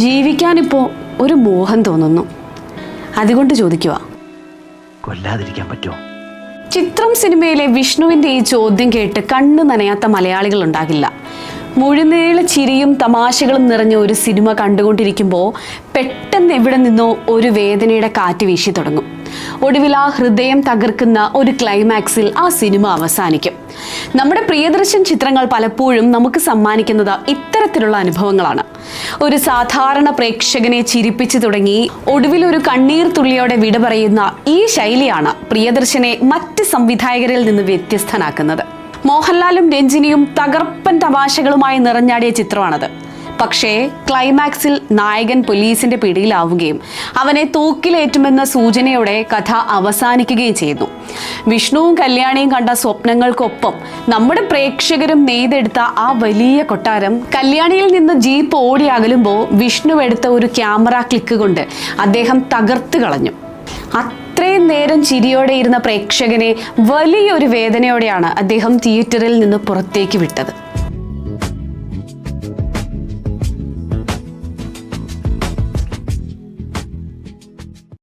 ജീവിക്കാനിപ്പോൾ ഒരു മോഹം തോന്നുന്നു. അതുകൊണ്ട് ചോദിക്കുക, കൊല്ലാതിരിക്കാൻ പറ്റുമോ? ചിത്രം സിനിമയിലെ വിഷ്ണുവിൻ്റെ ഈ ചോദ്യം കേട്ട് കണ്ണു നനയാത്ത മലയാളികൾ ഉണ്ടാകില്ല. മുഴുനീള ചിരിയും തമാശകളും നിറഞ്ഞ ഒരു സിനിമ കണ്ടുകൊണ്ടിരിക്കുമ്പോൾ പെട്ടെന്ന് എവിടെ നിന്നോ ഒരു വേദനയുടെ കാറ്റ് വീശി തുടങ്ങും. ഒടുവിൽ ആ ഹൃദയം തകർക്കുന്ന ഒരു ക്ലൈമാക്സിൽ ആ സിനിമ അവസാനിക്കും. നമ്മുടെ പ്രിയദർശൻ ചിത്രങ്ങൾ പലപ്പോഴും നമുക്ക് സമ്മാനിക്കുന്നത് ഇത്തരത്തിലുള്ള അനുഭവങ്ങളാണ്. ഒരു സാധാരണ പ്രേക്ഷകനെ ചിരിപ്പിച്ചു തുടങ്ങി ഒടുവിൽ ഒരു കണ്ണീർ തുള്ളിയോടെ വിട പറയുന്ന ഈ ശൈലിയാണ് പ്രിയദർശനെ മറ്റ് സംവിധായകരിൽ നിന്ന് വ്യത്യസ്തനാക്കുന്നത്. മോഹൻലാലും രഞ്ജിനിയും തകർപ്പൻ തമാശകളുമായി നിറഞ്ഞാടിയ ചിത്രമാണത്. പക്ഷേ ക്ലൈമാക്സിൽ നായകൻ പോലീസിന്റെ പിടിയിലാവുകയും അവനെ തൂക്കിലേറ്റുമെന്ന സൂചനയോടെ കഥ അവസാനിക്കുകയും ചെയ്യുന്നു. വിഷ്ണുവും കല്യാണിയും കണ്ട സ്വപ്നങ്ങൾക്കൊപ്പം നമ്മുടെ പ്രേക്ഷകരും നെയ്തെടുത്ത ആ വലിയ കൊട്ടാരം കല്യാണിയിൽ നിന്ന് ജീപ്പ് ഓടി അകലുമ്പോൾ വിഷ്ണു എടുത്ത ഒരു ക്യാമറ ക്ലിക്ക് കൊണ്ട് അദ്ദേഹം തകർത്ത് കളഞ്ഞു. അത്രയും നേരം ചിരിയോടെ ഇരുന്ന പ്രേക്ഷകനെ വലിയൊരു വേദനയോടെയാണ് അദ്ദേഹം തിയേറ്ററിൽ നിന്ന് പുറത്തേക്ക് വിട്ടത്.